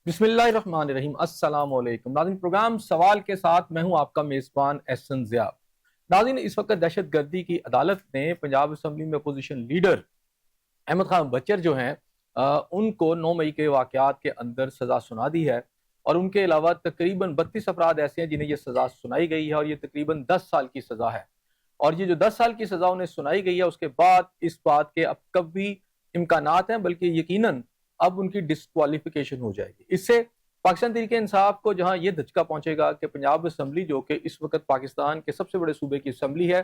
بسم اللہ الرحمن الرحیم۔ السلام علیکم ناظرین، پروگرام سوال کے ساتھ میں ہوں آپ کا میزبان احسن ضیاء۔ ناظرین، اس وقت دہشت گردی کی عدالت نے پنجاب اسمبلی میں اپوزیشن لیڈر احمد خان بچر جو ہیں ان کو 9 مئی کے واقعات کے اندر سزا سنا دی ہے، اور ان کے علاوہ تقریباً 32 افراد ایسے ہیں جنہیں یہ سزا سنائی گئی ہے، اور یہ تقریباً 10 سال کی سزا ہے۔ اور یہ جو 10 سال کی سزا انہیں سنائی گئی ہے، اس کے بعد اس بات کے اب کبھی امکانات ہیں، بلکہ یقیناً اب ان کی ڈسکوالیفیکیشن ہو جائے گی۔ اس سے پاکستان تحریک انصاف کو جہاں یہ دھچکا پہنچے گا کہ پنجاب اسمبلی جو کہ اس وقت پاکستان کے سب سے بڑے صوبے کی اسمبلی ہے،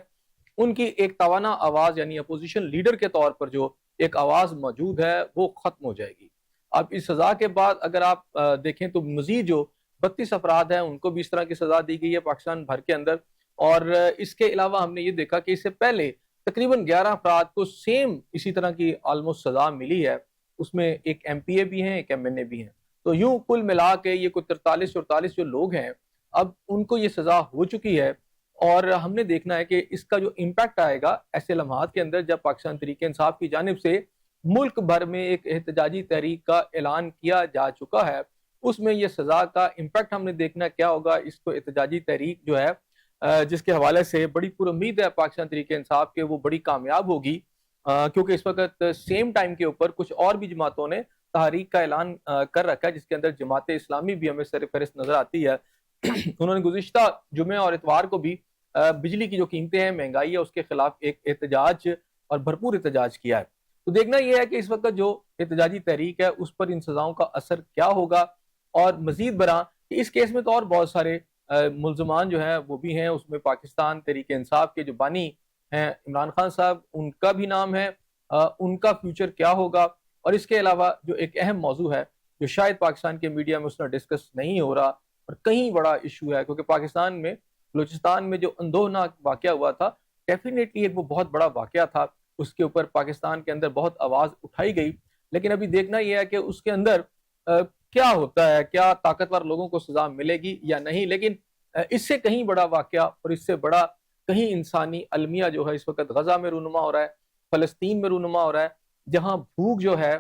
ان کی ایک توانا آواز یعنی اپوزیشن لیڈر کے طور پر جو ایک آواز موجود ہے وہ ختم ہو جائے گی۔ اب اس سزا کے بعد اگر آپ دیکھیں تو مزید جو 32 افراد ہیں ان کو بھی اس طرح کی سزا دی گئی ہے پاکستان بھر کے اندر، اور اس کے علاوہ ہم نے یہ دیکھا کہ اس سے پہلے تقریباً 11 افراد کو سیم اسی طرح کی آلموسٹ سزا ملی ہے، اس میں ایک ایم پی اے بھی ہیں، ایک ایم این اے بھی ہیں۔ تو یوں کل ملا کے یہ کوئی 43-44 جو لوگ ہیں، اب ان کو یہ سزا ہو چکی ہے، اور ہم نے دیکھنا ہے کہ اس کا جو امپیکٹ آئے گا ایسے لمحات کے اندر جب پاکستان تحریک انصاف کی جانب سے ملک بھر میں ایک احتجاجی تحریک کا اعلان کیا جا چکا ہے، اس میں یہ سزا کا امپیکٹ ہم نے دیکھنا کیا ہوگا۔ اس کو احتجاجی تحریک جو ہے جس کے حوالے سے بڑی پر امید ہے پاکستان تحریک انصاف کے وہ بڑی کامیاب ہوگی، کیونکہ اس وقت سیم ٹائم کے اوپر کچھ اور بھی جماعتوں نے تحریک کا اعلان کر رکھا ہے، جس کے اندر جماعت اسلامی بھی ہمیں سر فہرست نظر آتی ہے۔ انہوں نے گزشتہ جمعہ اور اتوار کو بھی بجلی کی جو قیمتیں ہیں، مہنگائی ہے، اس کے خلاف ایک احتجاج اور بھرپور احتجاج کیا ہے۔ تو دیکھنا یہ ہے کہ اس وقت جو احتجاجی تحریک ہے اس پر ان سزاؤں کا اثر کیا ہوگا، اور مزید برآں کہ اس کیس میں تو اور بہت سارے ملزمان جو ہیں وہ بھی ہیں، اس میں پاکستان تحریک انصاف کے جو بانی ہیں عمران خان صاحب، ان کا بھی نام ہے، ان کا فیوچر کیا ہوگا۔ اور اس کے علاوہ جو ایک اہم موضوع ہے جو شاید پاکستان کے میڈیا میں اس طرح ڈسکس نہیں ہو رہا اور کہیں بڑا ایشو ہے، کیونکہ پاکستان میں بلوچستان میں جو اندوہناک واقعہ ہوا تھا، ڈیفینیٹلی ایک وہ بہت بڑا واقعہ تھا، اس کے اوپر پاکستان کے اندر بہت آواز اٹھائی گئی، لیکن ابھی دیکھنا یہ ہے کہ اس کے اندر کیا ہوتا ہے، کیا طاقتور لوگوں کو سزا ملے گی یا نہیں۔ لیکن اس سے کہیں بڑا واقعہ اور اس سے بڑا کہیں انسانی المیہ جو ہے اس وقت غزہ میں رونما ہو رہا ہے، فلسطین میں رونما ہو رہا ہے، جہاں بھوک جو ہے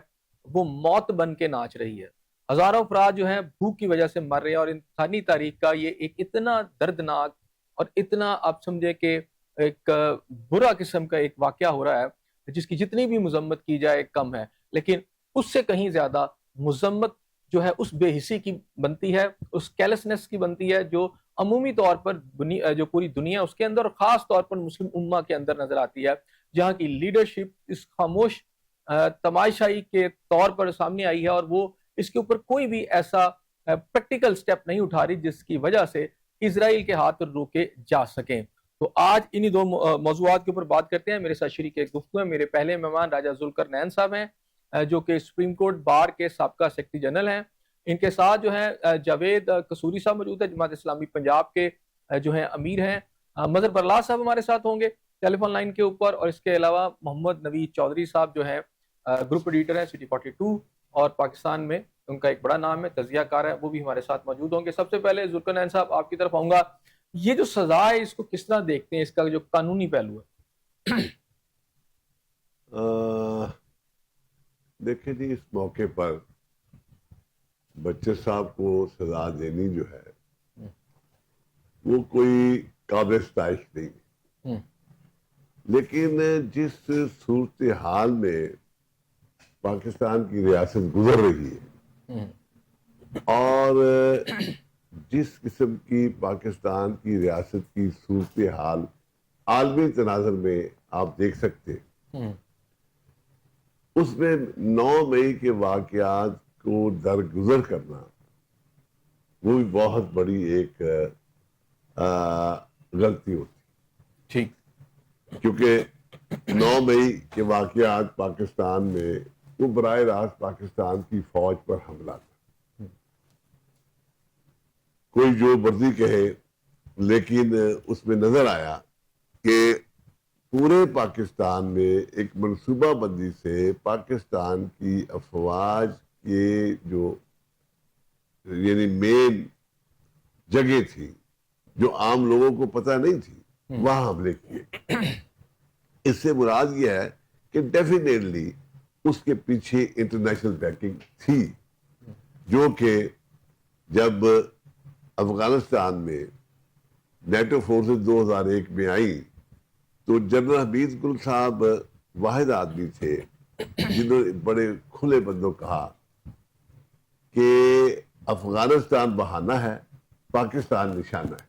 وہ موت بن کے ناچ رہی ہے۔ ہزاروں افراد جو ہیں بھوک کی وجہ سے مر رہے ہیں، اور انسانی تاریخ کا یہ ایک اتنا دردناک اور اتنا آپ سمجھے کہ ایک برا قسم کا ایک واقعہ ہو رہا ہے جس کی جتنی بھی مذمت کی جائے کم ہے، لیکن اس سے کہیں زیادہ مذمت جو ہے اس بے حسی کی بنتی ہے، اس کیلسنس کی بنتی ہے جو عمومی طور پر جو پوری دنیا اس کے اندر اور خاص طور پر مسلم امہ کے اندر نظر آتی ہے، جہاں کی لیڈرشپ اس خاموش تماشائی کے طور پر سامنے آئی ہے، اور وہ اس کے اوپر کوئی بھی ایسا پریکٹیکل سٹیپ نہیں اٹھا رہی جس کی وجہ سے اسرائیل کے ہاتھ روکے جا سکیں۔ تو آج انہی دو موضوعات کے اوپر بات کرتے ہیں۔ میرے ساتھ شریک گفتگو ہے میرے پہلے مہمان راجہ ذوالقرنین صاحب ہیں، جو کہ سپریم کورٹ بار کے سابقہ سیکرٹری جنرل ہیں۔ ان کے ساتھ جو ہیں جاوید قصوری صاحب موجود ہے، جماعت اسلامی پنجاب کے جو ہیں امیر ہیں۔ مظہر برلا صاحب ہمارے ساتھ ہوں گے ٹیلی فون لائن کے اوپر، اور اس کے علاوہ محمد نوید چودھری صاحب جو ہیں گروپ ایڈیٹر ہیں سٹی 42، اور پاکستان میں ان کا ایک بڑا نام ہے، تجزیہ کار ہے، وہ بھی ہمارے ساتھ موجود ہوں گے۔ سب سے پہلے ذوالقرنین صاحب آپ کی طرف آؤں گا، یہ جو سزا ہے اس کو کس طرح دیکھتے ہیں، اس کا جو قانونی پہلو ہے؟ دیکھیں جی، اس موقع پر بچر صاحب کو سزا دینی جو ہے وہ کوئی قابل ستائش نہیں، لیکن جس صورتحال میں پاکستان کی ریاست گزر رہی ہے اور جس قسم کی پاکستان کی ریاست کی صورتحال عالمی تناظر میں آپ دیکھ سکتے ہیں، اس میں 9 مئی کے واقعات کو درگزر کرنا وہ بھی بہت بڑی ایک غلطی ہوتی، ٹھیک، کیونکہ 9 مئی کے واقعات پاکستان میں وہ براہ راست پاکستان کی فوج پر حملہ تھا، کوئی جو مرضی کہے، لیکن اس میں نظر آیا کہ پورے پاکستان میں ایک منصوبہ بندی سے پاکستان کی افواج کے جو یعنی مین جگہ تھی جو عام لوگوں کو پتہ نہیں تھی، وہاں حملے کیے۔ اس سے مراد یہ ہے کہ ڈیفینیٹلی اس کے پیچھے انٹرنیشنل بیکنگ تھی، جو کہ جب افغانستان میں نیٹو فورسز 2001 میں آئیں تو جنرل حمید گل صاحب واحد آدمی تھے جنہوں نے بڑے کھلے بندوں کہا کہ افغانستان بہانہ ہے، پاکستان نشانہ ہے.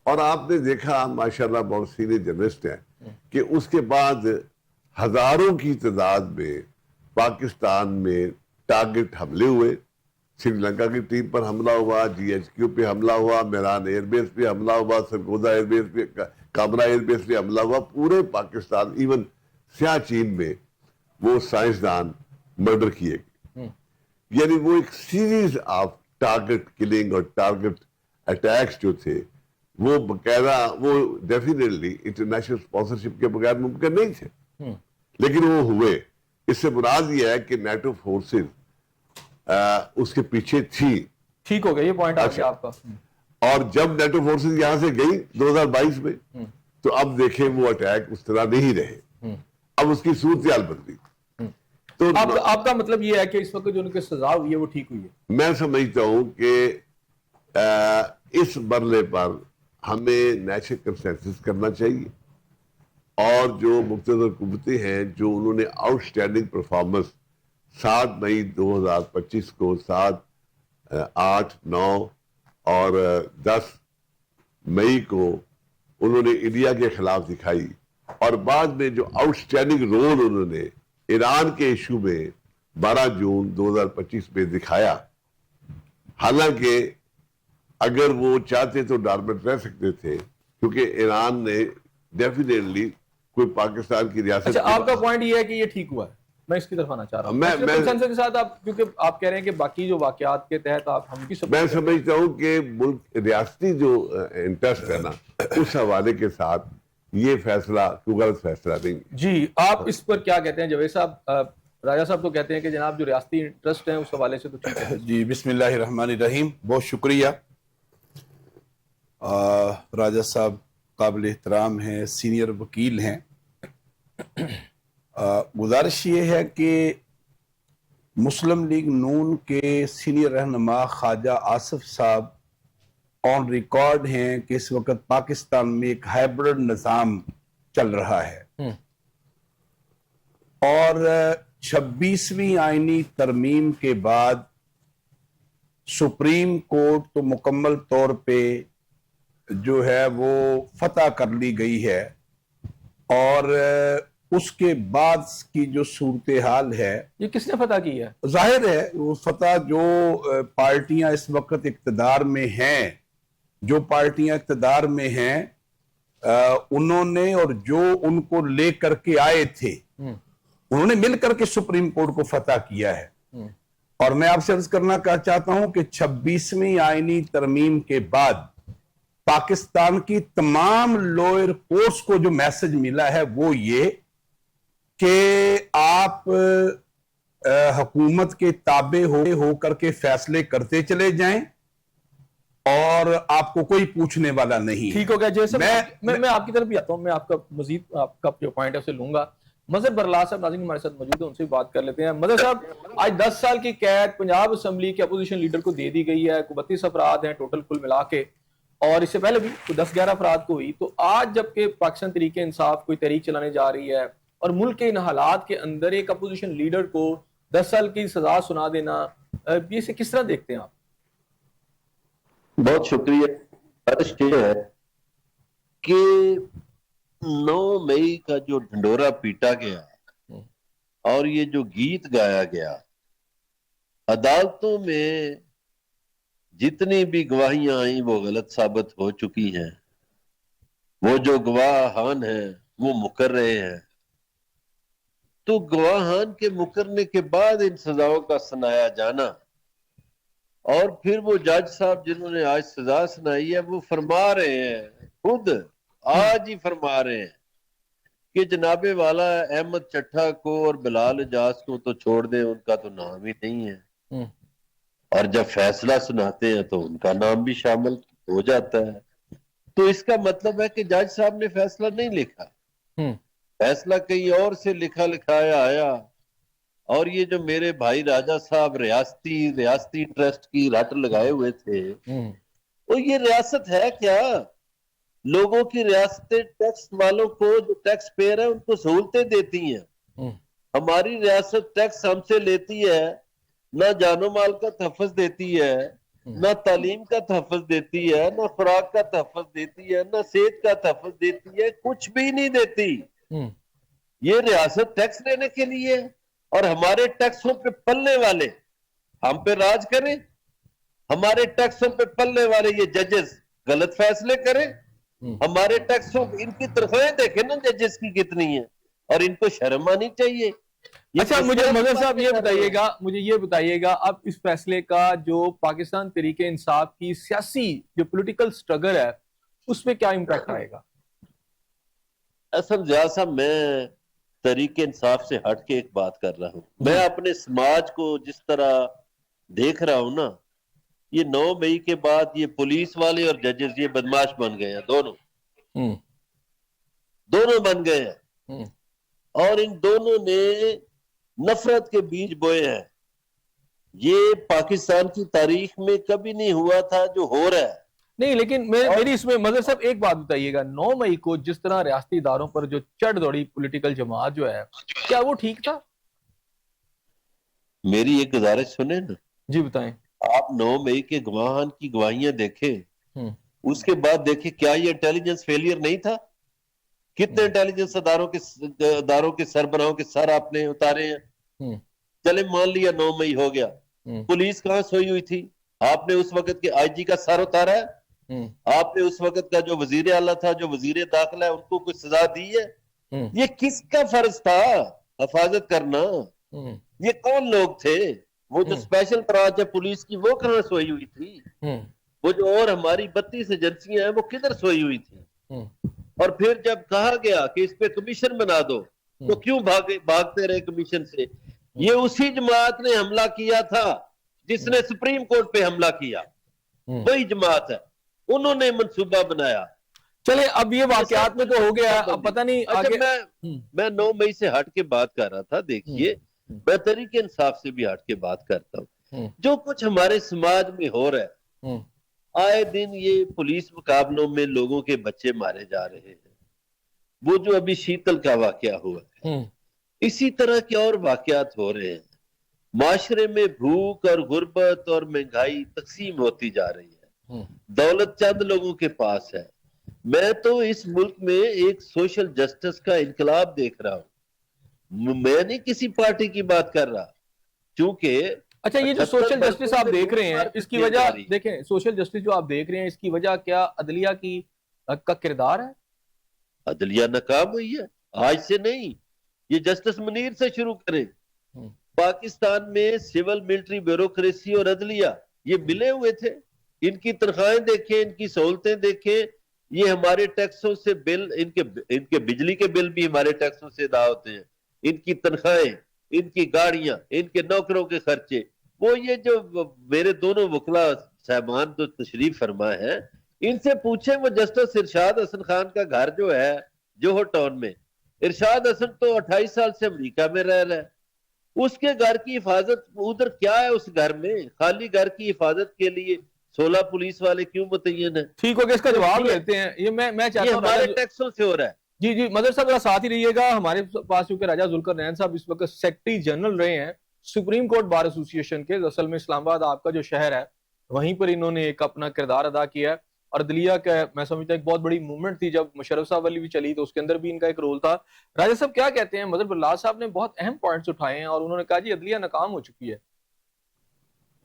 اور آپ نے دیکھا ماشاءاللہ بہت سینئر جرنلسٹ ہیں کہ اس کے بعد ہزاروں کی تعداد میں پاکستان میں ٹارگٹ حملے ہوئے. سری لنکا کی ٹیم پر حملہ ہوا، جی ایچ کیو پہ حملہ ہوا، میران ایئر بیس پہ حملہ ہوا، سرگودا ایئر بیس پہ، کامرا ایئر بیس پہ حملہ ہوا. پورے پاکستان، ایون سیاہ چین میں وہ سائنسدان مرڈر کیے گئے. یعنی وہ ایک سیریز آف ٹارگٹ کلنگ اور ٹارگٹ اٹیکس جو تھے وہ باقاعدہ، وہ ڈیفینیٹلی انٹرنیشنل اسپانسرشپ کے بغیر ممکن نہیں تھے، لیکن وہ ہوئے. اس سے مراد یہ ہے کہ نیٹو فورسز اس کے پیچھے تھی. ٹھیک ہو گیا یہ پوائنٹ آپ کا. اور جب نیٹو فورسز یہاں سے گئی 2022 میں تو اب دیکھیں وہ اٹیک اس طرح نہیں رہے، اب اس کی صورتحال بدلی. تو آپ کا مطلب یہ ہے کہ اس وقت جو ان کی سزا ہوئی ہے وہ ٹھیک ہوئی ہے؟ میں سمجھتا ہوں کہ اس مرحلے پر ہمیں نیشنل کنسنسس کرنا چاہیے، اور جو مقتدر حکومتیں ہیں جو انہوں نے آؤٹ اسٹینڈنگ پرفارمنس 7 مئی 2025 کو، 7، 8، 9 اور 10 مئی کو انہوں نے انڈیا کے خلاف دکھائی، اور بعد میں جو آؤٹ اسٹینڈنگ رول انہوں نے ایران کے ایشو میں 12 جون 2025 میں دکھایا. حالانکہ اگر وہ چاہتے تو ڈارمنٹ رہ سکتے تھے، کیونکہ ایران نے ڈیفینیٹلی کوئی پاکستان کی ریاست. اچھا، آپ کا پوائنٹ یہ ہے کہ یہ ٹھیک ہوا ہے. میں اس کی طرف آنا چاہ رہا ہوں کنسنسس کے ساتھ. آپ کیونکہ آپ کہہ رہے ہیں کہ باقی جو واقعات کے تحت آپ ہم بھی میں سمجھتا ہوں کہ ملک ریاستی جو انٹرسٹ ہے نا، اس حوالے کے ساتھ یہ فیصلہ کوئی غلط فیصلہ نہیں. جی، آپ اس پر کیا کہتے ہیں جاوید صاحب؟ راجہ صاحب تو کہتے ہیں کہ جناب جو ریاستی انٹرسٹ ہیں اس حوالے سے تو ٹھیک ہے. جی، بسم اللہ الرحمن الرحیم. بہت شکریہ. راجہ صاحب قابل احترام ہیں، سینئر وکیل ہیں. گزارش یہ ہے کہ مسلم لیگ نون کے سینئر رہنما خواجہ آصف صاحب آن ریکارڈ ہیں کہ اس وقت پاکستان میں ایک ہائبرڈ نظام چل رہا ہے، اور 26ویں آئینی ترمیم کے بعد سپریم کورٹ تو مکمل طور پہ جو ہے وہ فتح کر لی گئی ہے، اور اس کے بعد کی جو صورتحال ہے، یہ کس نے فتح کی ہے؟ ظاہر ہے وہ فتح جو پارٹیاں اس وقت اقتدار میں ہیں، جو پارٹیاں اقتدار میں ہیں انہوں نے، اور جو ان کو لے کر کے آئے تھے انہوں نے مل کر کے سپریم کورٹ کو فتح کیا ہے. اور میں آپ سے عرض کرنا چاہتا ہوں کہ 26ویں آئینی ترمیم کے بعد پاکستان کی تمام لوئر کورٹس کو جو میسج ملا ہے وہ یہ کہ آپ حکومت کے تابع ہو کر کے فیصلے کرتے چلے جائیں اور آپ کو کوئی پوچھنے والا نہیں. ٹھیک ہو گیا. جیسے میں آپ کی طرف بھی آتا ہوں، میں آپ کا مزید آپ کا جو پوائنٹ ہے اسے لوں گا. مظہر برلا صاحب ناظرین ہمارے ساتھ موجود ہیں، ان سے بات کر لیتے ہیں. مظہر صاحب، آج 10 سال کی قید پنجاب اسمبلی کے اپوزیشن لیڈر کو دے دی گئی ہے. 32 افراد ہیں ٹوٹل کل ملا کے، اور اس سے پہلے بھی 10-11 افراد کو ہوئی. تو آج جبکہ پاکستان تحریک انصاف کوئی تحریک چلانے جا رہی ہے، اور ملک کے ان حالات کے اندر ایک اپوزیشن لیڈر کو 10 سال کی سزا سنا دینا، یہ اسے کس طرح دیکھتے ہیں آپ؟ بہت شکریہ. یہ ہے کہ 9 مئی کا جو ڈھنڈورا پیٹا گیا اور یہ جو گیت گایا گیا، عدالتوں میں جتنی بھی گواہیاں آئیں وہ غلط ثابت ہو چکی ہیں. وہ جو گواہان ہیں وہ مکر رہے ہیں. تو گواہان کے مکرنے کے بعد ان سزاؤں کا سنایا جانا، اور پھر وہ جج صاحب جنہوں نے آج سزا سنائی ہے وہ فرما رہے ہیں، خود آج ہی فرما رہے ہیں کہ جناب والا احمد چٹھا کو اور بلال اجاز کو تو چھوڑ دیں، ان کا تو نام ہی نہیں ہے. اور جب فیصلہ سناتے ہیں تو ان کا نام بھی شامل ہو جاتا ہے. تو اس کا مطلب ہے کہ جج صاحب نے فیصلہ نہیں لکھا، فیصلہ کہیں اور سے لکھا لکھایا آیا، اور یہ جو میرے بھائی راجہ صاحب ریاستی ٹرسٹ کی رٹ لگائے ہوئے تھے، وہ یہ ریاست ہے کیا؟ لوگوں کی ریاستیں ٹیکس والوں کو، جو ٹیکس پیئر ہیں، ان کو سہولتیں دیتی ہیں۔ ہماری ریاست ٹیکس ہم سے لیتی ہے، نہ جان و مال کا تحفظ دیتی ہے، نہ تعلیم کا تحفظ دیتی ہے، نہ خوراک کا تحفظ دیتی ہے، نہ صحت کا تحفظ دیتی ہے، کچھ بھی نہیں دیتی۔ یہ ریاست ٹیکس لینے کے لیے، اور ہمارے ٹیکسوں پہ پلنے والے ہم پہ راج کریں، ہمارے ٹیکسوں پہ پلنے والے یہ ججز غلط فیصلے کریں، ہمارے ٹیکسوں، ان کی تنخواہیں دیکھیں نا ججز کی کتنی ہیں، اور ان کو شرم آنی چاہیے۔ اچھا مجھے مظہر صاحب یہ بتائیے گا اب اس فیصلے کا جو پاکستان تحریک انصاف کی سیاسی جو پولیٹیکل سٹرگل ہے اس پہ کیا امپیکٹ آئے گا؟ اصل ضیاء صاحب، میں تحریک انصاف سے ہٹ کے ایک بات کر رہا ہوں۔ میں اپنے سماج کو جس طرح دیکھ رہا ہوں نا، یہ 9 مئی کے بعد یہ پولیس والے اور ججز یہ بدماش بن گئے ہیں، دونوں بن گئے ہیں، اور ان دونوں نے نفرت کے بیج بوئے ہیں۔ یہ پاکستان کی تاریخ میں کبھی نہیں ہوا تھا جو ہو رہا ہے۔ نہیں لیکن میری اس میں مظہر صاحب ایک بات بتائیے گا، 9 مئی کو جس طرح ریاستی اداروں پر جو چڑھ دوڑی پولیٹیکل جماعت جو ہے، کیا وہ ٹھیک تھا؟ میری ایک گزارش سنیں نا، جی بتائیں۔ آپ 9 مئی کے گواہان کی گواہیاں دیکھیں، اس کے بعد دیکھیں کیا یہ انٹیلیجنس فیلئر نہیں تھا؟ کتنے انٹیلیجنس اداروں کے سربراہوں کے سر آپ نے اتارے ہیں؟ چلے مان لیا 9 مئی ہو گیا، پولیس کہاں سوئی ہوئی تھی؟ آپ نے اس وقت کے آئی جی کا سر اتارا ہے؟ آپ نے اس وقت کا جو وزیر اعلیٰ تھا، جو وزیر داخلہ ہے، ان کو کوئی سزا دی ہے؟ یہ کس کا فرض تھا حفاظت کرنا؟ یہ کون لوگ تھے؟ وہ جو اسپیشل برانچ ہے پولیس کی، وہ کہاں سوئی ہوئی تھی؟ وہ جو اور ہماری 32 ایجنسیاں ہیں، وہ کدھر سوئی ہوئی تھی؟ اور پھر جب کہا گیا کہ اس پہ کمیشن بنا دو، تو کیوں بھاگتے رہے کمیشن سے؟ یہ اسی جماعت نے حملہ کیا تھا جس نے سپریم کورٹ پہ حملہ کیا، وہی جماعت ہے، انہوں نے منصوبہ بنایا۔ چلے اب یہ واقعات میں تو ہو گیا، اب پتہ نہیں آگے۔ میں 9 مئی سے ہٹ کے بات کر رہا تھا، دیکھیے میں تحریک انصاف سے بھی ہٹ کے بات کرتا ہوں۔ جو کچھ ہمارے سماج میں ہو رہا ہے، آئے دن یہ پولیس مقابلوں میں لوگوں کے بچے مارے جا رہے ہیں، وہ جو ابھی شیتل کا واقعہ ہوا ہے، اسی طرح کے اور واقعات ہو رہے ہیں۔ معاشرے میں بھوک اور غربت اور مہنگائی تقسیم ہوتی جا رہی ہے، دولت چند لوگوں کے پاس ہے۔ میں تو اس ملک میں ایک سوشل جسٹس کا انقلاب دیکھ رہا ہوں، میں نہیں کسی پارٹی کی بات کر رہا، چونکہ اچھا یہ جو سوشل جسٹس آپ دیکھ رہے ہیں، اس کی وجہ دیکھیں، سوشل جسٹس جو آپ دیکھ رہے ہیں، اس کی وجہ کیا عدلیہ کا کردار ہے؟ عدلیہ ناکام ہوئی ہے، آج سے نہیں، یہ جسٹس منیر سے شروع کریں۔ پاکستان میں سول ملٹری بیوروکریسی اور عدلیہ یہ ملے ہوئے تھے، ان کی تنخواہیں دیکھیں، ان کی سہولتیں دیکھیں، یہ ہمارے ٹیکسوں سے بل، ان کے بجلی کے بل بھی ہمارے ٹیکسوں سے ادا ہوتے ہیں، ان کی تنخواہیں، ان کی گاڑیاں، ان کے نوکروں کے خرچے۔ وہ یہ جو میرے دونوں وکلا صاحبان جو تشریف فرما ہے، ان سے پوچھیں، وہ جسٹس ارشاد حسن خان کا گھر جو ہے جوہر ٹاؤن میں، ارشاد حسن تو 28 سال سے امریکہ میں رہ رہا ہے، اس کے گھر کی حفاظت ادھر کیا ہے؟ اس گھر میں خالی گھر کی حفاظت کے لیے 16 پولیس والے کیوں متعین ہیں؟ ٹھیک ہو گیا، اس کا جواب لیتے ہیں۔ یہ میں چاہتا ہوں ہمارے ٹیکسوں سے ہو رہا ہے۔ جی مظہر صاحب ذرا ساتھ ہی رہیے گا ہمارے پاس، کیونکہ راجہ ذوالقرنین صاحب اس وقت سیکرٹری جنرل رہے ہیں سپریم کورٹ بار ایسوسی ایشن کے۔ اصل میں اسلام آباد آپ کا جو شہر ہے، وہیں پر انہوں نے ایک اپنا کردار ادا کیا ہے، اور عدلیہ کا میں سمجھتا ایک بہت بڑی موومنٹ تھی جب مشرف صاحب والی بھی چلی، تو اس کے اندر بھی ان کا ایک رول تھا۔ راجہ صاحب کیا کہتے ہیں؟ مظہر بلال صاحب نے بہت اہم پوائنٹس اٹھائے ہیں، اور انہوں نے کہا جی عدلیہ ناکام ہو چکی ہے۔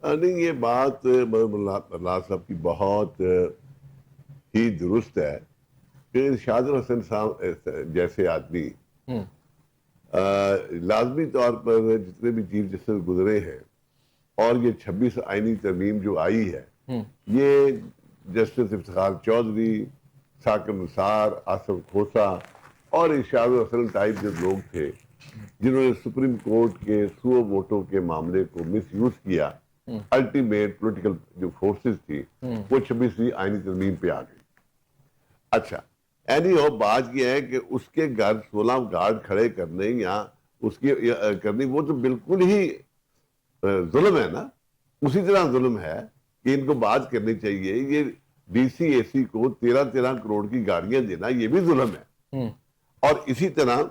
نہیں، یہ بات اللہ صاحب کی بہت ہی درست ہے کہ ارشاد الحسن صاحب جیسے آدمی لازمی طور پر جتنے بھی چیف جسٹس گزرے ہیں، اور یہ 26 آئینی ترمیم جو آئی ہے، یہ جسٹس افتخار چودھری، ثاقب نثار، آصف کھوسہ اور ارشاد الحسن ٹائپ جو لوگ تھے جنہوں نے سپریم کورٹ کے سو ووٹوں کے معاملے کو مس یوز کیا، الٹیمیٹ پولیٹیکل جو فورسز تھی وہ 26ویں آئینی ترمیم پہ آ گئی۔ اچھا، اینی ہو، بات یہ ہے کہ اس کے گھر 16 گارڈ کھڑے کرنے یا اس کی کرنی، وہ تو بالکل ہی ظلم ہے نا. اسی طرح ظلم ہے کہ ان کو بات کرنی چاہیے. یہ ڈی سی اے سی کو 13 کروڑ کی گاڑیاں دینا یہ بھی ظلم ہے. اور اسی طرح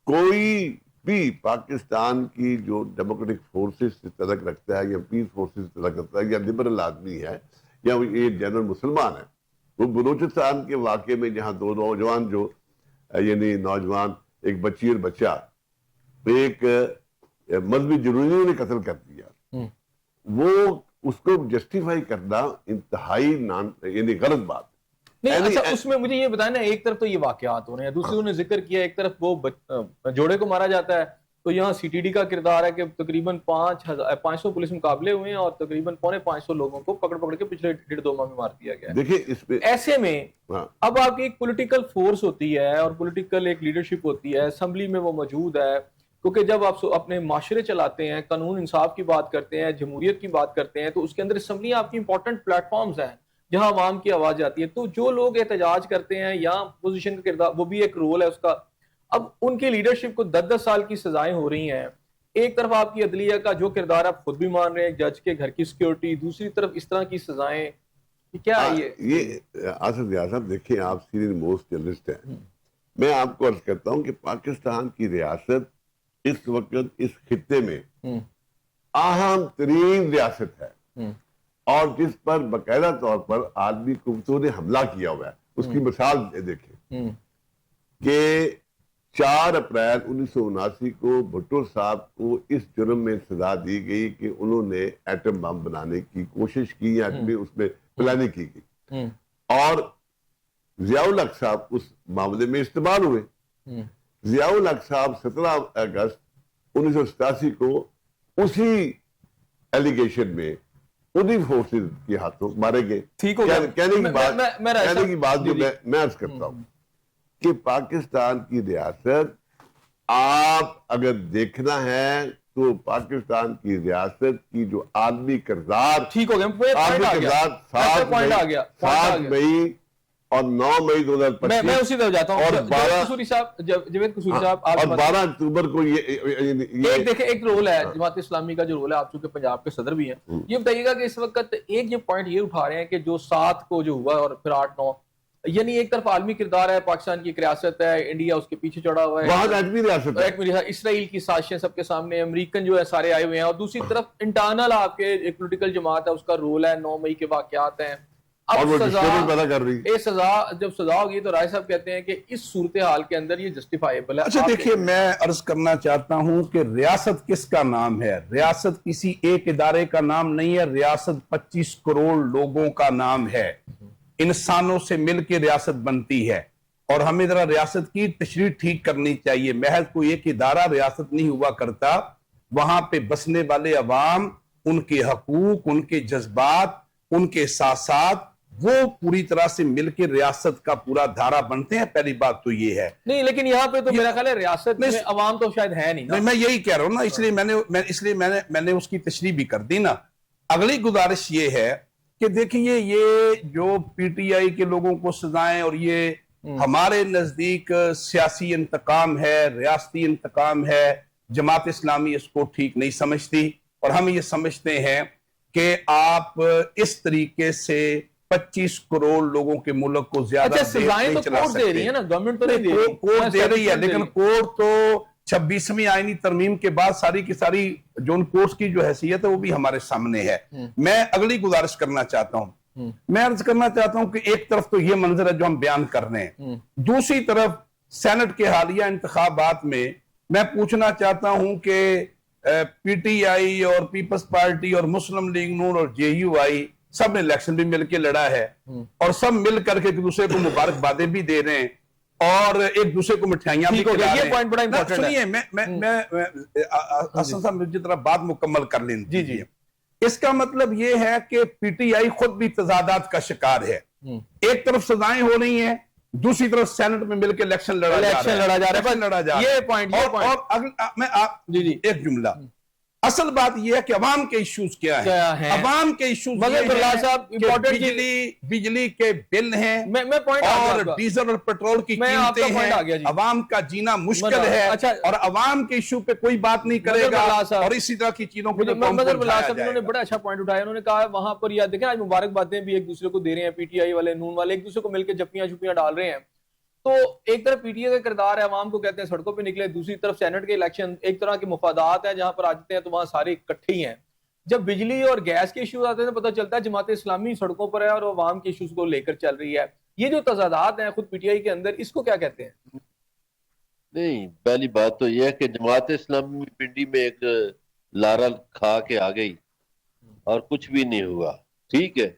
کوئی بھی پاکستان کی جو ڈیموکریٹک فورسز سے تعلق رکھتا ہے یا پیس فورسز سے تعلق رکھتا ہے یا لبرل آدمی ہے یا یہ جنرل مسلمان ہے، وہ بلوچستان کے واقعے میں جہاں 2 نوجوان جو یعنی نوجوان ایک بچی اور بچہ ایک مذہبی جنونیوں نے قتل کر دیا، وہ اس کو جسٹیفائی کرنا انتہائی یعنی غلط بات. نہیں اچھا اس میں مجھے یہ بتائیں نا، ایک طرف تو یہ واقعات ہو رہے ہیں، دوسری انہوں نے ذکر کیا ایک طرف وہ جوڑے کو مارا جاتا ہے، تو یہاں سی ٹی ڈی کا کردار ہے کہ تقریباً 500 پولیس مقابلے ہوئے ہیں اور تقریباً 550 لوگوں کو پکڑ کے پچھلے 1.5-2 ماہ میں مار دیا گیا ہے. دیکھیں اس پہ ایسے میں اب آپ کی ایک پولیٹیکل فورس ہوتی ہے اور پولیٹیکل ایک لیڈرشپ ہوتی ہے، اسمبلی میں وہ موجود ہے، کیونکہ جب آپ اپنے معاشرے چلاتے ہیں، قانون انصاف کی بات کرتے ہیں، جمہوریت کی بات کرتے ہیں، تو اس کے اندر اسمبلی آپ کی امپورٹنٹ پلیٹ فارمز ہیں جہاں عوام کی آواز جاتی ہے. تو جو لوگ احتجاج کرتے ہیں یا اپوزیشن کا کردار، وہ بھی ایک رول ہے اس کا. اب ان کی لیڈرشپ کو 10 سال کی سزائیں ہو رہی ہیں. ایک طرف آپ کی عدلیہ کا جو کردار آپ خود بھی مان رہے ہیں، جج کے گھر کی سیکیورٹی، دوسری طرف اس طرح کی سزائیں، کیا یہ آصف ریاض صاحب دیکھیں، آپ سینئر موسٹ جرنلسٹ ہیں. میں آپ کو عرض کرتا ہوں کہ پاکستان کی ریاست اس وقت اس خطے میں اہم ترین ریاست ہے اور جس پر باقاعدہ طور پر عالمی قوتوں نے حملہ کیا ہوا ہے. اس کی مثال دیکھیں کہ 4 اپریل 1979 کو بھٹو صاحب کو اس جرم میں سزا دی گئی کہ انہوں نے ایٹم بم بنانے کی کوشش کی یا اس میں پلاننگ کی گئی، اور ضیاء الحق صاحب اس معاملے میں استعمال ہوئے. ضیاء الحق صاحب 17 اگست 1987 کو اسی ایلیگیشن میں انہی فورسز کے ہاتھوں مارے گئے. کہنے کی بات جو میں عرض کرتا ہوں کہ پاکستان کی ریاست، آپ اگر دیکھنا ہے تو پاکستان کی ریاست کی جو عالمی کردار، ٹھیک ہو گیا، 7 مئی اور 9 مئی 2025 میں اسی طرف جاتا ہوں، اور جاوید قصوری صاحب اور 12 اکتوبر کو یہ دیکھیں ایک رول ہے جماعت اسلامی کا، جو رول ہے، آپ چونکہ پنجاب کے صدر بھی ہیں، یہ بتائیے گا کہ اس وقت ایک یہ پوائنٹ یہ اٹھا رہے ہیں کہ جو 7 کو جو ہوا اور پھر 8-9، یعنی ایک طرف عالمی کردار ہے، پاکستان کی ایک ریاست ہے، انڈیا اس کے پیچھے چڑھا ہوا ہے، وہاں ایٹمی ریاست ہے، اسرائیل کی سازشیں سب کے سامنے، امریکن جو ہے سارے آئے ہوئے ہیں، اور دوسری طرف انٹرنل آپ کے ایک پولیٹیکل جماعت ہے، اس کا رول ہے، 9 مئی کے واقعات ہیں. اب سزا جب سزا ہوگی تو رائے صاحب کہتے ہیں کہ اس صورتحال کے اندر یہ جسٹیفائیبل ہے. اچھا دیکھیے، میں عرض کرنا چاہتا ہوں کہ ریاست کس کا نام ہے؟ ریاست کسی ایک ادارے کا نام نہیں ہے، ریاست 25 کروڑ لوگوں کا نام ہے. انسانوں سے مل کے ریاست بنتی ہے، اور ہمیں ذرا ریاست کی تشریح ٹھیک کرنی چاہیے. محض کوئی ایک ادارہ ریاست نہیں ہوا کرتا، وہاں پہ بسنے والے عوام، ان کے حقوق، ان کے جذبات، ان کے احساسات، وہ پوری طرح سے مل کے ریاست کا پورا دھارا بنتے ہیں. پہلی بات تو یہ ہے. نہیں لیکن یہاں پہ تو میرا خیال ہے ریاست میں عوام تو شاید ہے نہیں. میں یہی کہہ رہا ہوں نا، اس لیے میں نے اس کی تشریح بھی کر دی نا. اگلی گزارش یہ ہے کہ دیکھیے، یہ جو پی ٹی آئی کے لوگوں کو سزائیں، اور یہ ہمارے نزدیک سیاسی انتقام ہے، ریاستی انتقام ہے. جماعت اسلامی اس کو ٹھیک نہیں سمجھتی، اور ہم یہ سمجھتے ہیں کہ آپ اس طریقے سے 25 کروڑ لوگوں کے ملک کو زیادہ سزائیں تو کورٹ دے رہی ہے نا، گورنمنٹ تو نہیں دے رہی، کورٹ دے رہی ہے، لیکن کورٹ تو 26ویں آئینی ترمیم کے بعد ساری کی ساری جو ان کورٹس کی جو حیثیت ہے وہ بھی ہمارے سامنے ہے. میں اگلی گزارش کرنا چاہتا ہوں، میں عرض کرنا چاہتا ہوں کہ ایک طرف تو یہ منظر ہے جو ہم بیان کر رہے ہیں، دوسری طرف سینٹ کے حالیہ انتخابات میں میں پوچھنا چاہتا ہوں کہ پی ٹی آئی اور پیپلز پارٹی اور مسلم لیگ نون اور جے یو آئی سب نے الیکشن بھی مل کے لڑا ہے، اور سب مل کر کے ایک دوسرے کو مبارکبادیں بھی دے رہے ہیں اور ایک دوسرے کو مٹھائیاں بھی کھلا رہے ہیں. یہ پوائنٹ بڑا امپورٹنٹ ہے. سنیے، میں حسن صاحب مجھے ذرا بات مکمل کر لیں. جی. اس کا مطلب یہ ہے کہ پی ٹی آئی خود بھی تضادات کا شکار ہے. ایک طرف سزائیں ہو رہی ہیں، دوسری طرف سینٹ میں مل کے الیکشن لڑا جا رہا ہے. یہ پوائنٹ اور ایک جملہ اصل بات یہ ہے کہ عوام کے ایشوز کیا ہیں. عوام کے ایشوز بجلی کے بل ہیں اور ڈیزل اور پیٹرول کی قیمتیں ہیں. عوام کا جینا مشکل ہے اور عوام کے ایشو پہ کوئی بات نہیں کرے گا اور اسی طرح کی چیزوں کو انہوں نے بڑا اچھا پوائنٹ اٹھایا. انہوں نے کہا وہاں پر یاد دیکھیں آج مبارک باتیں بھی ایک دوسرے کو دے رہے ہیں, پی ٹی آئی والے نون والے ایک دوسرے کو مل کے جپیاں چھپیاں ڈال رہے ہیں. تو ایک طرف پی ٹی اے کا کردار ہے, عوام کو کہتے ہیں سڑکوں پہ نکلے, دوسری طرف سینٹ کے الیکشن, ایک طرح کے مفادات ہیں جہاں پر آ جاتے ہیں تو وہاں سارے اکٹھے ہی ہیں. جب بجلی اور گیس کے ایشوز آتے ہیں تو پتہ چلتا ہے جماعت اسلامی سڑکوں پر ہے اور عوام کے ایشوز کو لے کر چل رہی ہے. یہ جو تضادات ہیں خود پی ٹی آئی کے اندر, اس کو کیا کہتے ہیں؟ نہیں, پہلی بات تو یہ ہے کہ جماعت اسلامی پنڈی میں ایک لارا کھا کے آ گئی اور کچھ بھی نہیں ہوا, ٹھیک ہے.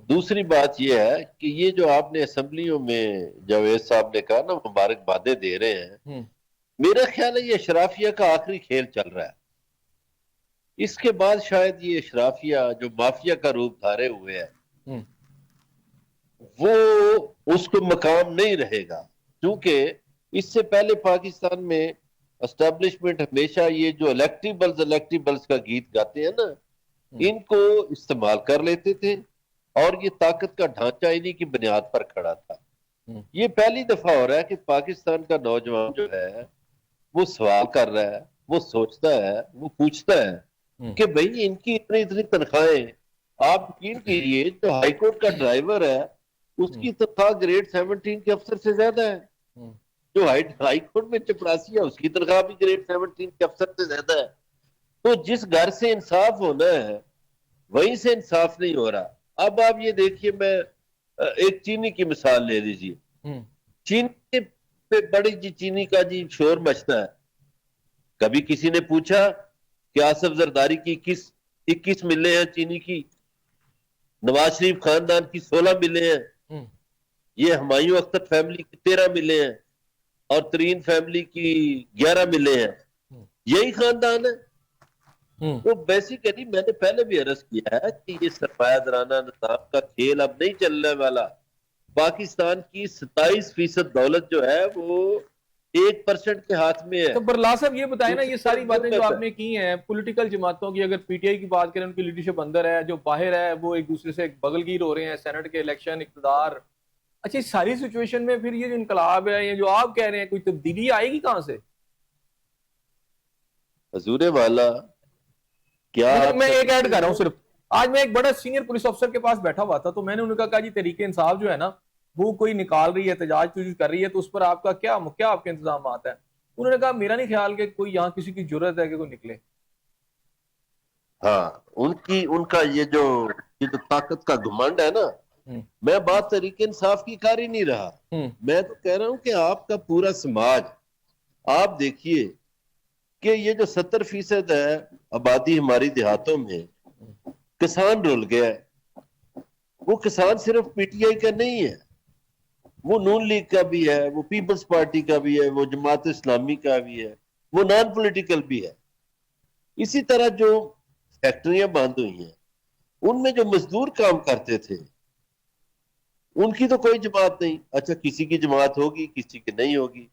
دوسری بات یہ ہے کہ یہ جو آپ نے اسمبلیوں میں جاوید صاحب نے کہا نا مبارک بادیں دے رہے ہیں, میرا خیال ہے یہ اشرافیہ کا آخری کھیل چل رہا ہے. اس کے بعد شاید یہ اشرافیہ جو مافیا کا روپ دھارے ہوئے ہے وہ اس کو مقام نہیں رہے گا, کیونکہ اس سے پہلے پاکستان میں اسٹیبلشمنٹ ہمیشہ یہ جو الیکٹیبلز کا گیت گاتے ہیں نا, ان کو استعمال کر لیتے تھے اور یہ طاقت کا ڈھانچہ انہی کی بنیاد پر کھڑا تھا. یہ پہلی دفعہ ہو رہا ہے کہ پاکستان کا نوجوان جو ہے وہ سوال کر رہا ہے, وہ سوچتا ہے, وہ پوچھتا ہے کہ بھئی ان کی اتنی تنخواہیں, آپ یقین کیجئے جو ہائی کورٹ کا ڈرائیور ہے اس کی تنخواہ گریڈ 17 کے افسر سے زیادہ ہے. جو ہائی کورٹ میں چپراسی ہے اس کی تنخواہ بھی گریڈ 17 کے افسر سے زیادہ ہے. تو جس گھر سے انصاف ہونا ہے وہیں سے انصاف نہیں ہو رہا. اب آپ یہ دیکھیے, میں ایک چینی کی مثال لے لیجیے. چینی پہ بڑی جی چینی کا جی شور مچتا ہے. کبھی کسی نے پوچھا کہ آصف زرداری کی 21 ملیں ہیں چینی کی, نواز شریف خاندان کی 16 ملیں ہیں, یہ ہمایوں اختر فیملی کی 13 ملیں ہیں اور ترین فیملی کی 11 ملیں ہیں. یہی خاندان ہے. تو بیسیکلی میں نے پہلے بھی عرض کیا ہے کہ یہ سرمایہ دارانہ نظام کا کھیل اب نہیں چلنے والا. پاکستان کی 27% دولت جو ہے وہ 1% کے ہاتھ میں ہے. تو برلا صاحب یہ بتائیں نا, یہ ساری باتیں جو آپ نے کی ہیں پولیٹیکل جماعتوں کی, اگر پی ٹی آئی کی بات کریں ان کی لیڈرشپ اندر ہے, جو باہر ہے وہ ایک دوسرے سے بغل گیر ہو رہے ہیں, سینٹ کے الیکشن, اقتدار. اچھا, اس ساری سچویشن میں پھر یہ جو انقلاب ہے, یہ جو آپ کہہ رہے ہیں کوئی تبدیلی آئے گی کہاں سے؟ حضور والا کیا میں ایک ایڈ کر رہا ہوں صرف, آج میں ایک بڑا سینئر پولیس افسر کے پاس بیٹھا ہوا تھا تو میں نے انہوں نے کہا جی تحریک انصاف جو ہے نا وہ کوئی نکال رہی ہے, احتجاج کر رہی ہے, تو اس پر آپ کا کیا آپ کے انتظامات ہیں؟ انہوں نے کہا میرا نہیں خیال کہ کوئی یہاں کسی کی جرت ہے کہ کوئی نکلے. ہاں, ان کا یہ جو طاقت کا گھمنڈ ہے نا, میں بات تحریک انصاف کی کر ہی نہیں رہا. میں تو کہہ رہا ہوں کہ آپ کا پورا سماج, آپ دیکھیے کہ یہ جو 70% ہے آبادی ہماری دیہاتوں میں, کسان رول گیا ہے. وہ کسان صرف پی ٹی آئی کا نہیں ہے, وہ نون لیگ کا بھی ہے, وہ پیپلز پارٹی کا بھی ہے, وہ جماعت اسلامی کا بھی ہے, وہ نان پولیٹیکل بھی ہے. اسی طرح جو فیکٹریاں بند ہوئی ہیں ان میں جو مزدور کام کرتے تھے ان کی تو کوئی جماعت نہیں. اچھا, کسی کی جماعت ہوگی, کسی کی نہیں ہوگی.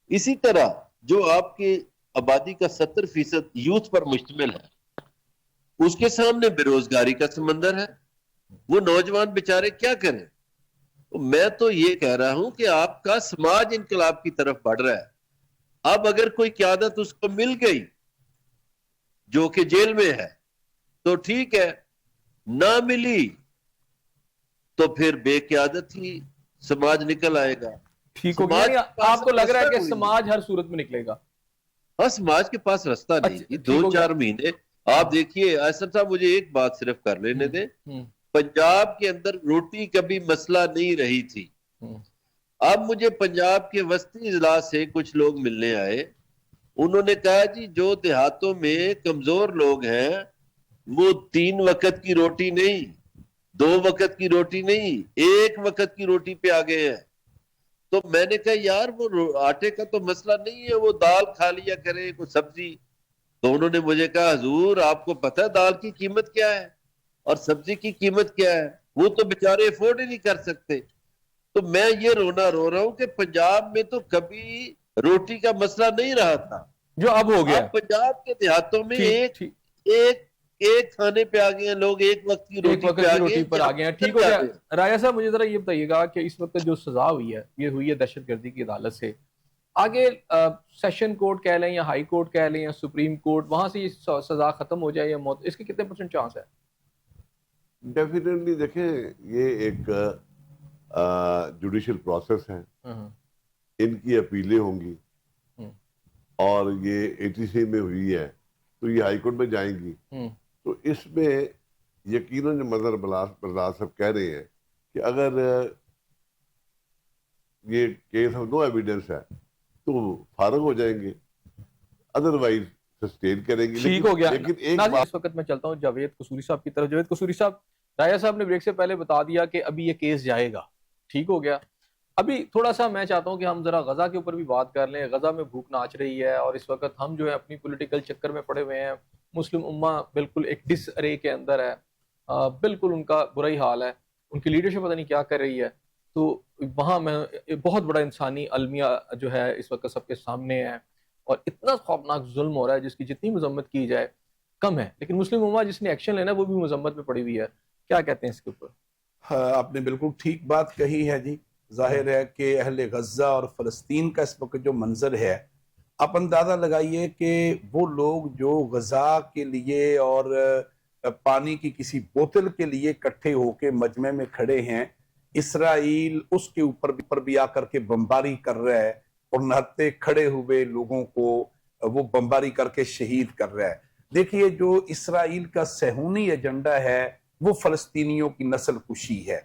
اسی طرح جو آپ کی آبادی کا 70% یوتھ پر مشتمل ہے, اس کے سامنے بے روزگاری کا سمندر ہے. وہ نوجوان بیچارے کیا کریں؟ میں تو یہ کہہ رہا ہوں کہ آپ کا سماج انقلاب کی طرف بڑھ رہا ہے. اب اگر کوئی قیادت اس کو مل گئی جو کہ جیل میں ہے تو ٹھیک ہے, نہ ملی تو پھر بے قیادت ہی سماج نکل آئے گا. ٹھیک ہو گیا, آپ کو لگ رہا ہے کہ سماج ہر صورت میں نکلے گا؟ ہاں, سماج کے پاس رستہ نہیں. 2-4 مہینے آپ دیکھیے. ایسر صاحب مجھے ایک بات صرف کر لینے دیں. پنجاب کے اندر روٹی کبھی مسئلہ نہیں رہی تھی. اب مجھے پنجاب کے وسطی اضلاع سے کچھ لوگ ملنے آئے, انہوں نے کہا جی جو دیہاتوں میں کمزور لوگ ہیں وہ 3 وقت کی روٹی نہیں, 2 وقت کی روٹی نہیں, 1 وقت کی روٹی پہ آ گئے ہیں. تو میں نے کہا یار وہ آٹے کا تو مسئلہ نہیں ہے, وہ دال کھا لیا کرے, کوئی سبزی. تو انہوں نے مجھے کہا حضور آپ کو پتہ ہے دال کی قیمت کیا ہے اور سبزی کی قیمت کیا ہے؟ وہ تو بیچارے افورڈ ہی نہیں کر سکتے. تو میں یہ رونا رو رہا ہوں کہ پنجاب میں تو کبھی روٹی کا مسئلہ نہیں رہا تھا. جو اب ہو گیا. اب پنجاب کے دیہاتوں میں ٹھیک ایک کھانے پہ آ گئے ہیں لوگ, ایک وقت کی روٹی پر آ گئے ہیں. ٹھیک ہو گیا. راجہ صاحب مجھے ذرا یہ بتائیے گا کہ اس وقت جو سزا ہوئی ہے یہ ہوئی ہے دہشت گردی کی عدالت سے, آگے سیشن کورٹ کہہ لیں یا ہائی کورٹ کہہ لیں یا سپریم کورٹ, وہاں سے یہ سزا ختم ہو جائے یا موت, اس کے کتنے % چانس ہے؟ ڈیفینیٹلی دیکھیں یہ ایک جوڈیشل پروسیس ہے, ان کی اپیلیں ہوں گی, اور یہ ATC میں ہوئی ہے تو یہ ہائی کورٹ میں جائیں گی. تو اس میں یقیناً مظہر بردار صاحب کہہ رہے ہیں کہ اگر یہ کیس آف نو ایویڈنس ہے تو فارغ ہو جائیں گے, ادروائز سسٹین کریں گے. ٹھیک ہو گیا. لیکن ایک بات اس وقت میں چلتا ہوں جاوید قصوری صاحب کی طرف. جاوید قصوری صاحب, راجہ صاحب نے بریک سے پہلے بتا دیا کہ ابھی یہ کیس جائے گا, ٹھیک ہو گیا. ابھی تھوڑا سا میں چاہتا ہوں کہ ہم ذرا غزہ کے اوپر بھی بات کر لیں. غزہ میں بھوک ناچ رہی ہے اور اس وقت ہم جو ہے اپنی پولیٹیکل چکر میں پڑے ہوئے ہیں. مسلم امہ بالکل ایک ڈس ارے کے اندر ہے, بالکل ان کا برا ہی حال ہے, ان کی لیڈرشپ پتہ نہیں کیا کر رہی ہے. تو وہاں میں بہت بڑا انسانی المیہ جو ہے اس وقت سب کے سامنے ہے, اور اتنا خوفناک ظلم ہو رہا ہے جس کی جتنی مذمت کی جائے کم ہے. لیکن مسلم امہ جس نے ایکشن لینا وہ بھی مذمت میں پڑی ہوئی ہے. کیا کہتے ہیں اس کے اوپر؟ آپ نے بالکل ٹھیک بات کہی ہے جی. ظاہر ہے کہ اہل غزہ اور فلسطین کا اس وقت جو منظر ہے, آپ اندازہ لگائیے کہ وہ لوگ جو غذا کے لیے اور پانی کی کسی بوتل کے لیے اکٹھے ہو کے مجمع میں کھڑے ہیں, اسرائیل اس کے اوپر بھی آ کر کے بمباری کر رہا ہے اور نہتے کھڑے ہوئے لوگوں کو وہ بمباری کر کے شہید کر رہا ہے. دیکھیے جو اسرائیل کا صہیونی ایجنڈا ہے وہ فلسطینیوں کی نسل کشی ہے,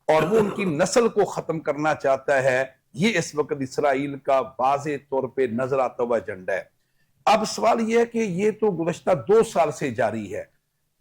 اور وہ ان کی نسل کو ختم کرنا چاہتا ہے. یہ اس وقت اسرائیل کا واضح طور پہ نظر آتا ہوا ایجنڈا ہے. اب سوال یہ ہے کہ یہ تو گزشتہ 2 سال سے جاری ہے.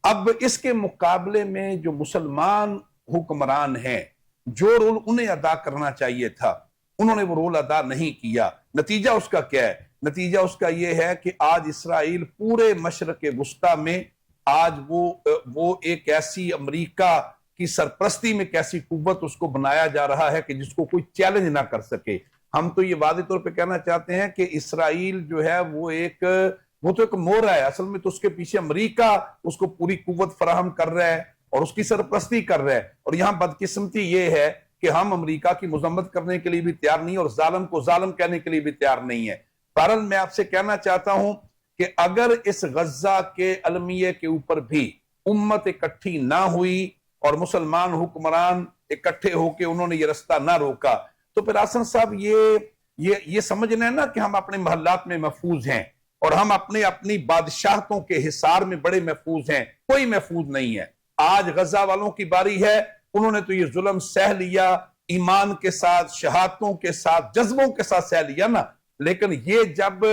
اب اس کے مقابلے میں جو مسلمان حکمران ہیں, جو رول انہیں ادا کرنا چاہیے تھا انہوں نے وہ رول ادا نہیں کیا. نتیجہ اس کا کیا ہے؟ نتیجہ اس کا یہ ہے کہ آج اسرائیل پورے مشرق وسطیٰ میں آج وہ ایک ایسی امریکہ کی سرپرستی میں کیسی قوت اس کو بنایا جا رہا ہے کہ جس کو کوئی چیلنج نہ کر سکے. ہم تو یہ واضح طور پہ کہنا چاہتے ہیں کہ اسرائیل جو ہے وہ تو ایک مورا ہے, اصل میں تو اس کے پیچھے امریکہ اس کو پوری قوت فراہم کر رہا ہے اور اس کی سرپرستی کر رہا ہے. اور یہاں بدقسمتی یہ ہے کہ ہم امریکہ کی مذمت کرنے کے لیے بھی تیار نہیں اور ظالم کو ظالم کہنے کے لیے بھی تیار نہیں ہے. بہرحال میں آپ سے کہنا چاہتا ہوں کہ اگر اس غزہ کے المیے کے اوپر بھی امت اکٹھی نہ ہوئی اور مسلمان حکمران اکٹھے ہو کے انہوں نے یہ رستہ نہ روکا, تو پھر حسن صاحب یہ سمجھنا ہے نا کہ ہم اپنے محلات میں محفوظ ہیں اور ہم اپنی بادشاہتوں کے حصار میں بڑے محفوظ ہیں. کوئی محفوظ نہیں ہے. آج غزہ والوں کی باری ہے, انہوں نے تو یہ ظلم سہ لیا, ایمان کے ساتھ, شہادتوں کے ساتھ, جذبوں کے ساتھ سہ لیا نا. لیکن یہ جب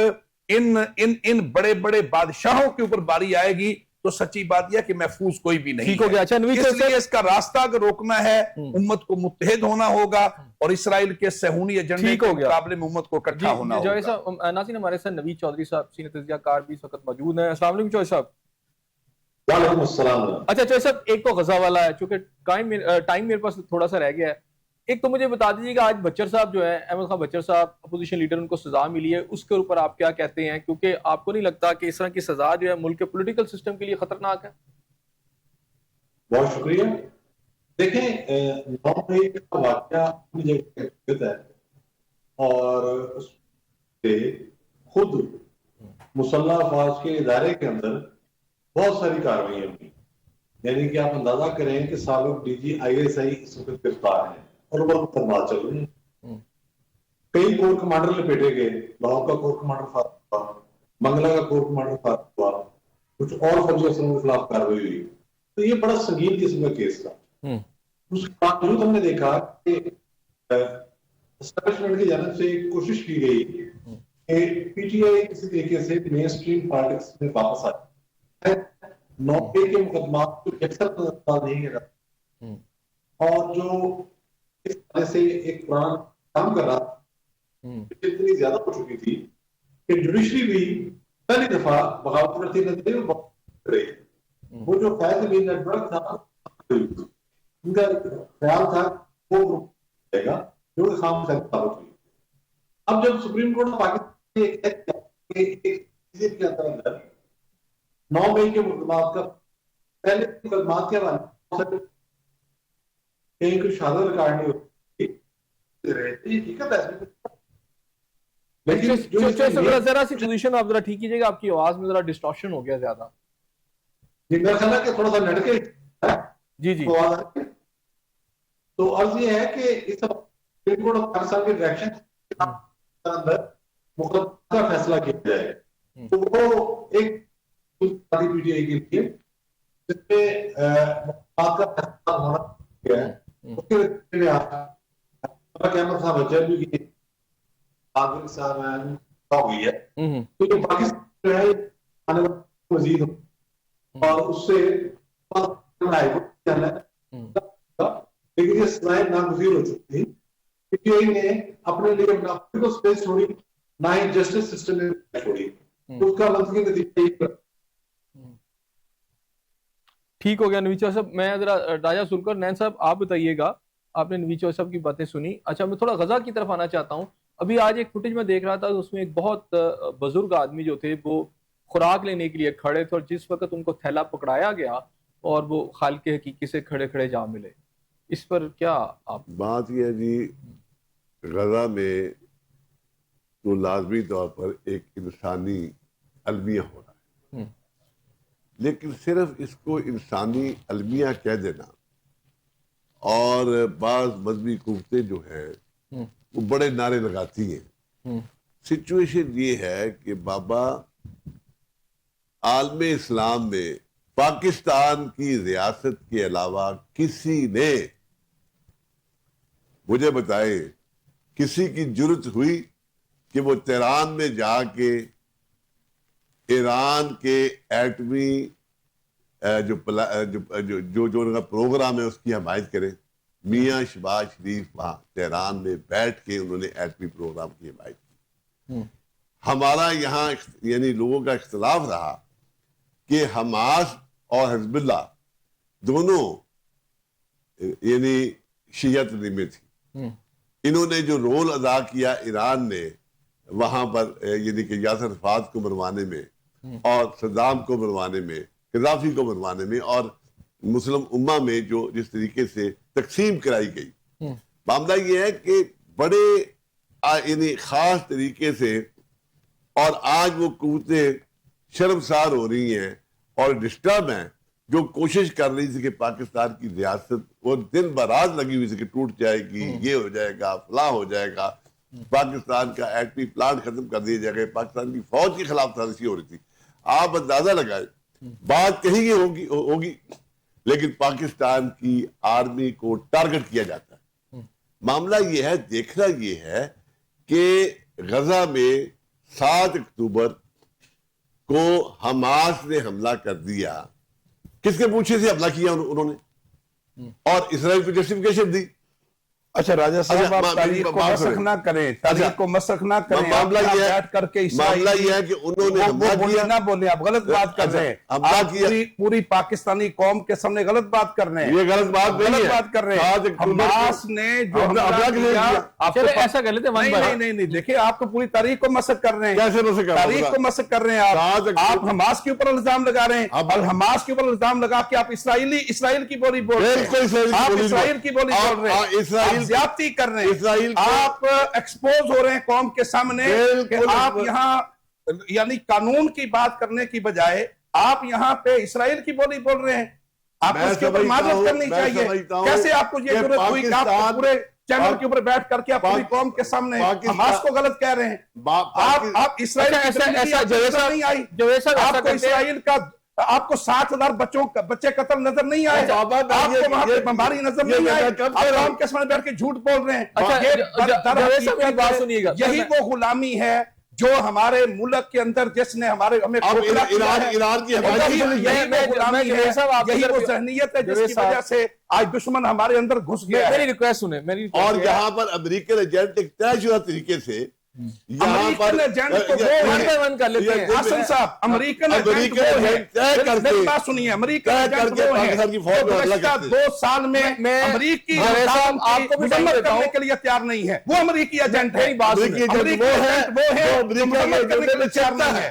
ان بڑے بڑے بادشاہوں کے اوپر باری آئے گی تو سچی بات یہ کہ محفوظ کوئی بھی نہیں. ٹھیک ہو گیا. اچھا نوید اس لیے اس کا راستہ اگر روکنا ہے امت کو متحد ہونا ہوگا اور اسرائیل کے صہیونی ایجنڈے کے مقابلے میں امت کو اکٹھا ہونا ہوگا. ناظرین ہمارے ساتھ نوید چودھری صاحب سینئر تجزیہ کار بھی اس وقت موجود ہیں. السلام علیکم چودھری صاحب. وعلیکم السلام. اچھا چودھری صاحب, ایک تو غزہ والا ہے, چونکہ ٹائم میرے پاس تھوڑا سا رہ گیا ہے. ایک تو مجھے بتا دیجیے کہ آج بچر صاحب جو ہے, احمد خان بچر صاحب اپوزیشن لیڈر, ان کو سزا ملی ہے, اس کے اوپر آپ کیا کہتے ہیں؟ کیونکہ آپ کو نہیں لگتا کہ اس طرح کی سزا جو ہے ملک کے پولیٹیکل سسٹم کے لیے خطرناک ہے؟ بہت شکریہ. دیکھیں 9 مئی کا واقعہ مجھے ہے اور اس پہ خود مسلح افواج کے ادارے کے اندر بہت ساری کارروائیاں ہوئی. یعنی کہ آپ اندازہ کریں کہ سابق DG ISI اس وقت گرفتار ہیں اور وہ مقدمات چل رہے ہیں. کئی کور کمانڈر لپیٹے گئے. لاہور کا کور کمانڈر فارغ ہوا, منگلا کا کور کمانڈر فارغ ہوا, کچھ اور فوجی افسروں کے خلاف کارروائی ہوئی. تو یہ بڑا سنگین قسم کا کیس تھا. اس کے باوجود ہم نے دیکھا کہ اسٹیبلشمنٹ کی جانب سے کوشش کی گئی کہ PTI کسی طریقے سے مین اسٹریم پالیٹکس میں واپس آئے. 9 مئی کے مقدمات کو یکسر نہیں کر رہا اور جو اس طرح سے ایک پرانا کام کر رہا اتنی زیادہ ہو چکی تھی کہ جوڈیشری بھی پہلی دفعہ بغاوت کرتی رہتی ہے. وہ جو فیض امین نیٹ ورک تھا ان کا خیال تھا وہ گروپ گا جو کہ خام ثابت ہوئی. اب جب سپریم کورٹ نے پاکستان کے اندر 9 مئی کے مقدمات کا پہلے مقدمات کے حوالے کہیں کوئی شہادت ریکارڈ نہیں ہوتی رہتی حقیقت ہے. ذرا سی پوزیشن آپ ذرا ٹھیک کیجیے گا, آپ کی آواز میں ذرا ڈسٹارشن ہو گیا زیادہ. جی میرا خیال ہے کہ تھوڑا سا لڑ کے جی جی تو عرض یہ ہے کہ اس سپریم کورٹ آف پاکستان کے ڈائریکشن کے اندر مقدمہ کا فیصلہ کیا جائے تو وہ ایک پی ٹی آئی کے لیے جس میں مقدمات کا فیصلہ ہونا ہے اس کے لیے احمد صاحب اجر بھی عادل صاحب ہوئی ہے تو جو پاکستان جو ہے آنے والا مزید اور اس سے لیکن یہ سزائیں ناگزیر ہو چکی تھی پی ٹی آئی نے اپنے لیے نہ خود کو سپیس چھوڑی نہ ہی جسٹس سسٹم میں چھوڑی. اس کا منطقی نتیجہ ٹھیک ہو گیا. نوید چودھری صاحب میں ذرا راجہ سرکر نین صاحب آپ بتائیے گا, آپ نے نوید چودھری صاحب کی باتیں سنی. اچھا میں تھوڑا غزہ کی طرف آنا چاہتا ہوں. ابھی آج ایک فوٹیج میں دیکھ رہا تھا, اس میں ایک بہت بزرگ آدمی جو تھے وہ خوراک لینے کے لیے کھڑے تھے اور جس وقت ان کو تھیلا پکڑایا گیا اور وہ خالق حقیقی سے کھڑے کھڑے جا ملے. اس پر کیا آپ بات یہ ہے جی, غزہ میں تو لازمی طور پر ایک انسانی المیہ ہو رہا ہے, لیکن صرف اس کو انسانی المیہ کہہ دینا اور بعض مذہبی قوتیں جو ہیں وہ بڑے نعرے لگاتی ہیں. سچویشن یہ ہے کہ بابا عالم اسلام میں پاکستان کی ریاست کے علاوہ کسی نے مجھے بتائے کسی کی جرت ہوئی کہ وہ تہران میں جا کے ایران کے ایٹمی جو ان کا پروگرام ہے اس کی حمایت کرے. میاں شہباز شریف وہاں تہران میں بیٹھ کے انہوں نے ایٹمی پروگرام کی حمایت کی. ہمارا یہاں یعنی لوگوں کا اختلاف رہا کہ حماس اور حزب اللہ دونوں یعنی شیعہ تنظیمیں تھیں. انہوں نے جو رول ادا کیا ایران نے وہاں پر یعنی کہ یاسر عرفات کو مروانے میں اور صدام کو مروانے میں, قذافی کو مروانے میں, اور مسلم امہ میں جو جس طریقے سے تقسیم کرائی گئی. معاملہ یہ ہے کہ بڑے یعنی خاص طریقے سے, اور آج وہ قوتیں شرمسار ہو رہی ہیں اور ڈسٹرب ہیں جو کوشش کر رہی تھی کہ پاکستان کی ریاست وہ دن برات لگی ہوئی تھی کہ ٹوٹ جائے گی, یہ ہو جائے گا, فلاں ہو جائے گا, پاکستان کا ایٹمی پلانٹ ختم کر دیا جائے گا. پاکستان کی فوج کی خلاف ورزی ہو رہی تھی. آپ اندازہ لگائیں بات کہیں گی ہوگی لیکن پاکستان کی آرمی کو ٹارگٹ کیا جاتا ہے. معاملہ یہ ہے, دیکھنا یہ ہے کہ غزہ میں 7 اکتوبر کو حماس نے حملہ کر دیا. کس کے پوچھے سے حملہ کیا انہوں نے, اور اسرائیل کو جسٹیفیکیشن دی. اچھا راجہ صاحب آپ تاریخ کو مسخ نہ کریں, تاریخ کو مسخ نہ کریں. معاملہ یہ ہے کہ انہوں نے حملہ کیا. نہ بولیں, آپ غلط بات کر رہے ہیں. آپ پوری پاکستانی قوم کے سامنے غلط بات کر رہے ہیں. یہ غلط بات کر رہے ہیں. حماس نے جو حملہ کیا, ایسا کر لیتے نہیں دیکھیں آپ کو پوری تاریخ کو مسخ کر رہے ہیں. تاریخ کو مسخ کر رہے ہیں. آپ حماس کے اوپر الزام لگا رہے ہیں اور حماس کے اوپر الزام لگا کے آپ اسرائیل کی بولی بول رہے ہیں. آپ اسرائیل کی بولی بول رہے ہیں. زیادتی کر رہے ہیں. آپ ایکسپوز ہو رہے ہیں قوم کے سامنے کہ آپ یہاں یعنی قانون کی بات کرنے کی بجائے آپ یہاں پہ اسرائیل کی بولی بول رہے ہیں. آپ کو اس کے اوپر معذرت کرنی چاہیے. کیسے آپ کو یہ ضرورت ہوئی کہ آپ پورے چینل کے اوپر بیٹھ کر کے آپ پوری قوم کے سامنے حماس کو غلط کہہ رہے ہیں. آپ اسرائیل نہیں آئی, آپ کو اسرائیل کا آپ کو 60,000 بچے قتل نظر نہیں آئے, آپ کو وہاں پہ بمباری نظر نہیں آئے, آپ قوم کے سامنے بیٹھ کے جھوٹ بول رہے ہیں. یہی وہ غلامی ہے جو ہمارے ملک کے اندر جس نے ہمیں ایران کی یہی وہ ذہنیت ہے جس کی وجہ سے آج دشمن ہمارے اندر گھس گیا. میری ریکویسٹ سنیں, اور یہاں پر امریکن ایجنٹ ایک طے شدہ طریقے سے امریکن ایجنٹ حسن صاحب امریکن بات سنیے, امریکن ایجنٹ وہ ہیں گزشتہ 2 سال میں امریکی مذمت کرنے کے لیے تیار نہیں ہے. وہ امریکی ایجنٹ ہے, امریکی ایجنٹ وہ ہے جو مذمت کرنے کے لیے تیار نہیں ہے.